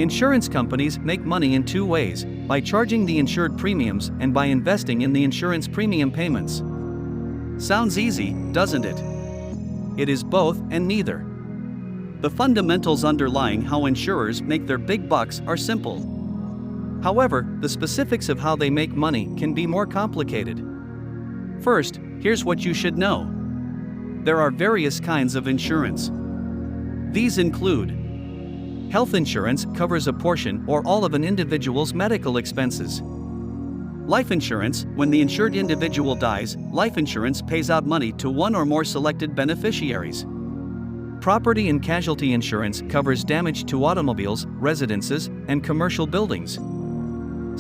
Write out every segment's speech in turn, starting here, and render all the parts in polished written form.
Insurance companies make money in two ways: by charging the insured premiums and by investing in the insurance premium payments. Sounds easy, doesn't it? It is both and neither. The fundamentals underlying how insurers make their big bucks are simple. However, the specifics of how they make money can be more complicated. First, here's what you should know. There are various kinds of insurance. These include: health insurance covers a portion or all of an individual's medical expenses. Life insurance, when the insured individual dies, life insurance pays out money to one or more selected beneficiaries. Property and casualty insurance covers damage to automobiles, residences, and commercial buildings.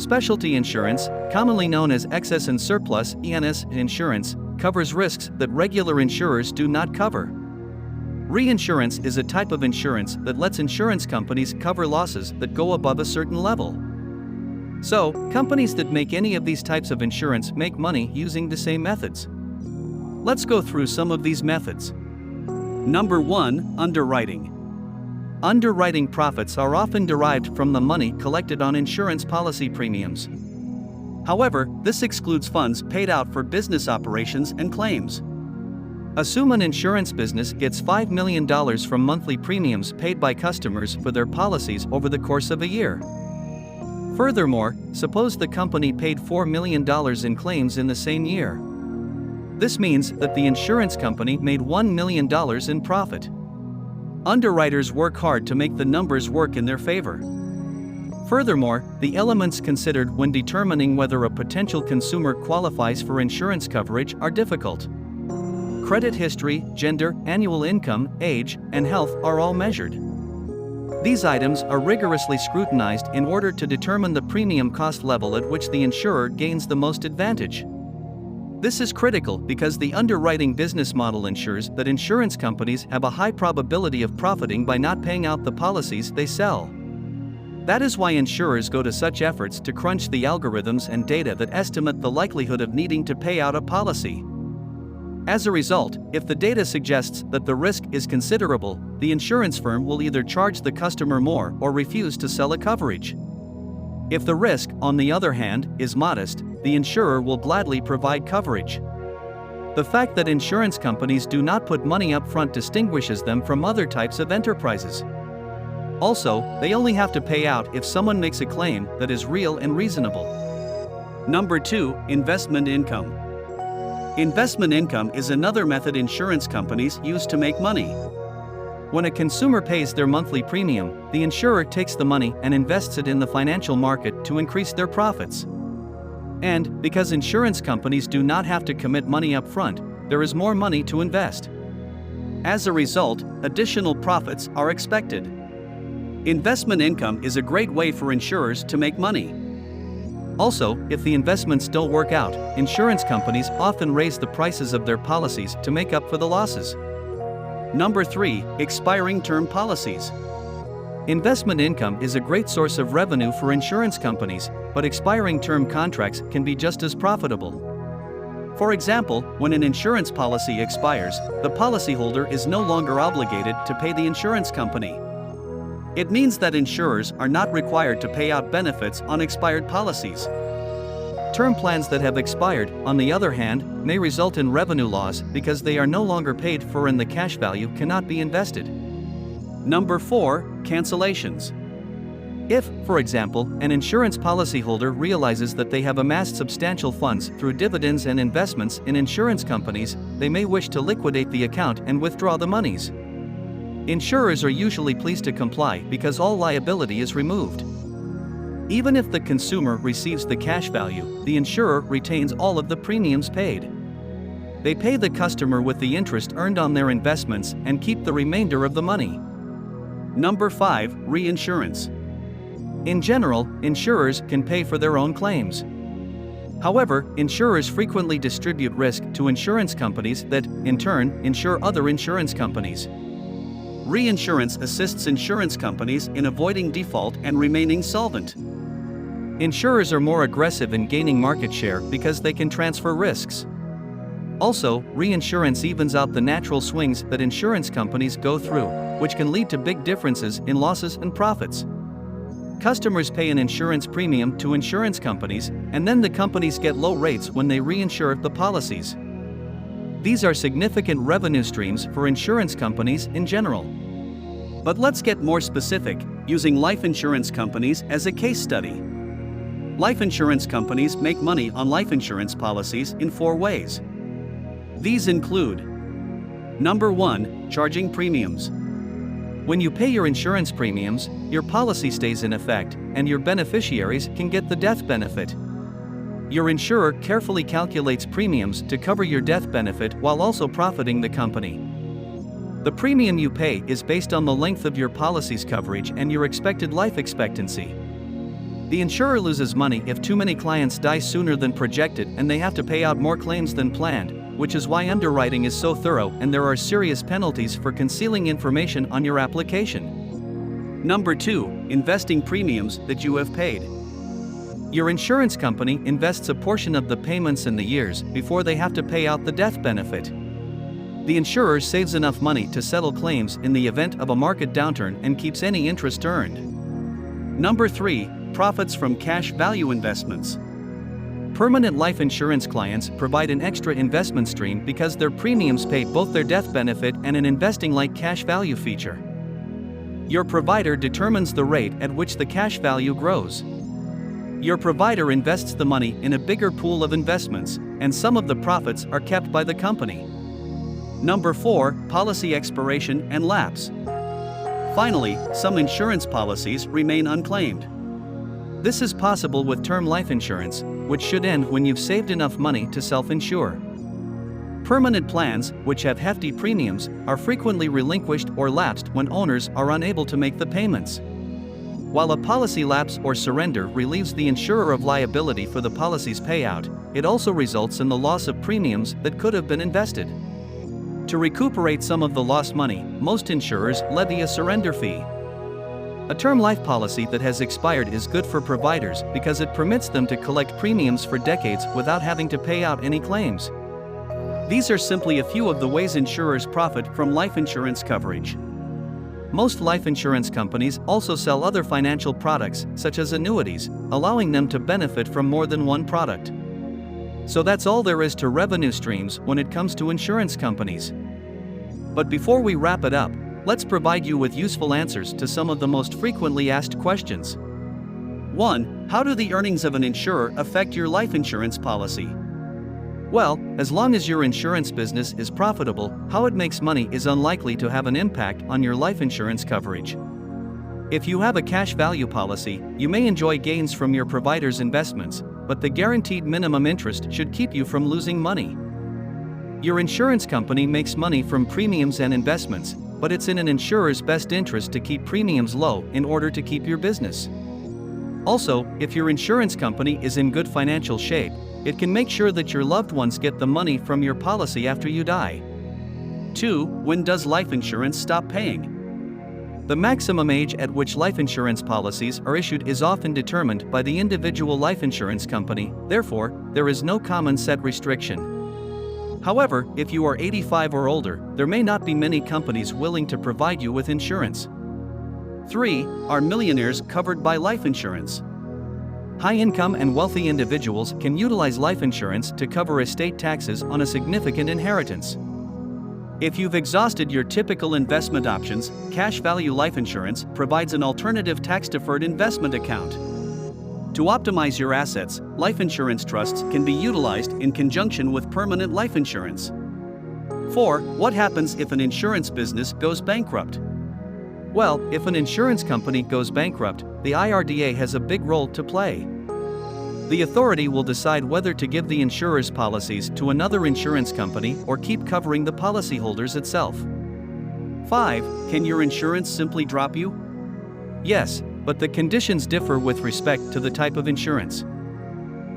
Specialty insurance, commonly known as excess and surplus (E&S) insurance, covers risks that regular insurers do not cover. Reinsurance is a type of insurance that lets insurance companies cover losses that go above a certain level. So, companies that make any of these types of insurance make money using the same methods. Let's go through some of these methods. Number 1. Underwriting. Underwriting profits are often derived from the money collected on insurance policy premiums. However, this excludes funds paid out for business operations and claims. Assume an insurance business gets $5 million from monthly premiums paid by customers for their policies over the course of a year. Furthermore, suppose the company paid $4 million in claims in the same year. This means that the insurance company made $1 million in profit. Underwriters work hard to make the numbers work in their favor. Furthermore, the elements considered when determining whether a potential consumer qualifies for insurance coverage are difficult. Credit history, gender, annual income, age, and health are all measured. These items are rigorously scrutinized in order to determine the premium cost level at which the insurer gains the most advantage. This is critical because the underwriting business model ensures that insurance companies have a high probability of profiting by not paying out the policies they sell. That is why insurers go to such efforts to crunch the algorithms and data that estimate the likelihood of needing to pay out a policy. As a result, if the data suggests that the risk is considerable, the insurance firm will either charge the customer more or refuse to sell a coverage. If the risk, on the other hand, is modest, the insurer will gladly provide coverage. The fact that insurance companies do not put money up front distinguishes them from other types of enterprises. Also, they only have to pay out if someone makes a claim that is real and reasonable. Number 2. Investment income. Investment income is another method insurance companies use to make money. When a consumer pays their monthly premium, the insurer takes the money and invests it in the financial market to increase their profits. And, because insurance companies do not have to commit money up front, there is more money to invest. As a result, additional profits are expected. Investment income is a great way for insurers to make money. Also, if the investments don't work out, insurance companies often raise the prices of their policies to make up for the losses. Number 3. Expiring term policies. Investment income is a great source of revenue for insurance companies, but expiring term contracts can be just as profitable. For example, when an insurance policy expires, the policyholder is no longer obligated to pay the insurance company. It means that insurers are not required to pay out benefits on expired policies. Term plans that have expired, on the other hand, may result in revenue loss because they are no longer paid for and the cash value cannot be invested. Number 4. Cancellations. If, for example, an insurance policyholder realizes that they have amassed substantial funds through dividends and investments in insurance companies, they may wish to liquidate the account and withdraw the monies. Insurers are usually pleased to comply because all liability is removed. Even if the consumer receives the cash value, the insurer retains all of the premiums paid. They pay the customer with the interest earned on their investments and keep the remainder of the money. Number 5. Reinsurance. In general, insurers can pay for their own claims. However, insurers frequently distribute risk to insurance companies that, in turn, insure other insurance companies. Reinsurance assists insurance companies in avoiding default and remaining solvent. Insurers are more aggressive in gaining market share because they can transfer risks. Also, reinsurance evens out the natural swings that insurance companies go through, which can lead to big differences in losses and profits. Customers pay an insurance premium to insurance companies, and then the companies get low rates when they reinsure the policies. These are significant revenue streams for insurance companies in general. But let's get more specific, using life insurance companies as a case study. Life insurance companies make money on life insurance policies in 4 ways. These include: Number 1, charging premiums. When you pay your insurance premiums, your policy stays in effect, and your beneficiaries can get the death benefit. Your insurer carefully calculates premiums to cover your death benefit while also profiting the company. The premium you pay is based on the length of your policy's coverage and your expected life expectancy. The insurer loses money if too many clients die sooner than projected and they have to pay out more claims than planned, which is why underwriting is so thorough and there are serious penalties for concealing information on your application. Number 2, investing premiums that you have paid. Your insurance company invests a portion of the payments in the years before they have to pay out the death benefit. The insurer saves enough money to settle claims in the event of a market downturn and keeps any interest earned. Number 3, profits from cash value investments. Permanent life insurance clients provide an extra investment stream because their premiums pay both their death benefit and an investing-like cash value feature. Your provider determines the rate at which the cash value grows. Your provider invests the money in a bigger pool of investments, and some of the profits are kept by the company. Number 4, policy expiration and lapse. Finally, some insurance policies remain unclaimed. This is possible with term life insurance, which should end when you've saved enough money to self-insure. Permanent plans, which have hefty premiums, are frequently relinquished or lapsed when owners are unable to make the payments. While a policy lapse or surrender relieves the insurer of liability for the policy's payout, it also results in the loss of premiums that could have been invested. To recuperate some of the lost money, most insurers levy a surrender fee. A term life policy that has expired is good for providers because it permits them to collect premiums for decades without having to pay out any claims. These are simply a few of the ways insurers profit from life insurance coverage. Most life insurance companies also sell other financial products, such as annuities, allowing them to benefit from more than one product. So that's all there is to revenue streams when it comes to insurance companies. But before we wrap it up, let's provide you with useful answers to some of the most frequently asked questions. 1. How do the earnings of an insurer affect your life insurance policy? Well, as long as your insurance business is profitable, how it makes money is unlikely to have an impact on your life insurance coverage. If you have a cash value policy, you may enjoy gains from your provider's investments, but the guaranteed minimum interest should keep you from losing money. Your insurance company makes money from premiums and investments, but it's in an insurer's best interest to keep premiums low in order to keep your business. Also, if your insurance company is in good financial shape, it can make sure that your loved ones get the money from your policy after you die. 2. When does life insurance stop paying? The maximum age at which life insurance policies are issued is often determined by the individual life insurance company, therefore, there is no common set restriction. However, if you are 85 or older, there may not be many companies willing to provide you with insurance. 3. Are millionaires covered by life insurance? High-income and wealthy individuals can utilize life insurance to cover estate taxes on a significant inheritance. If you've exhausted your typical investment options, cash value life insurance provides an alternative tax-deferred investment account. To optimize your assets, life insurance trusts can be utilized in conjunction with permanent life insurance. 4. What happens if an insurance business goes bankrupt? Well, if an insurance company goes bankrupt, the IRDA has a big role to play. The authority will decide whether to give the insurer's policies to another insurance company or keep covering the policyholders itself. 5. Can your insurance simply drop you? Yes, but the conditions differ with respect to the type of insurance.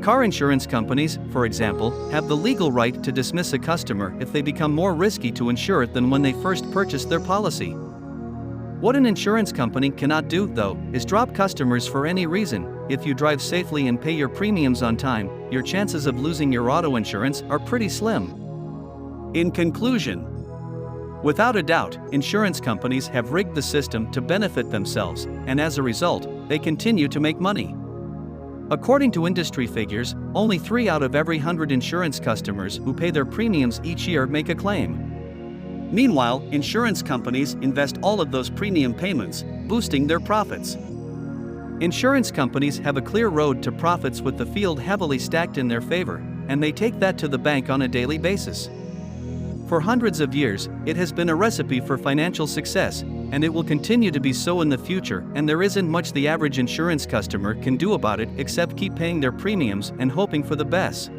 Car insurance companies, for example, have the legal right to dismiss a customer if they become more risky to insure than when they first purchased their policy. What an insurance company cannot do, though, is drop customers for any reason. If you drive safely and pay your premiums on time, your chances of losing your auto insurance are pretty slim. In conclusion, without a doubt, insurance companies have rigged the system to benefit themselves, and as a result, they continue to make money. According to industry figures, only 3 out of every 100 insurance customers who pay their premiums each year make a claim. Meanwhile, insurance companies invest all of those premium payments, boosting their profits. Insurance companies have a clear road to profits with the field heavily stacked in their favor, and they take that to the bank on a daily basis. For hundreds of years, it has been a recipe for financial success, and it will continue to be so in the future, and there isn't much the average insurance customer can do about it except keep paying their premiums and hoping for the best.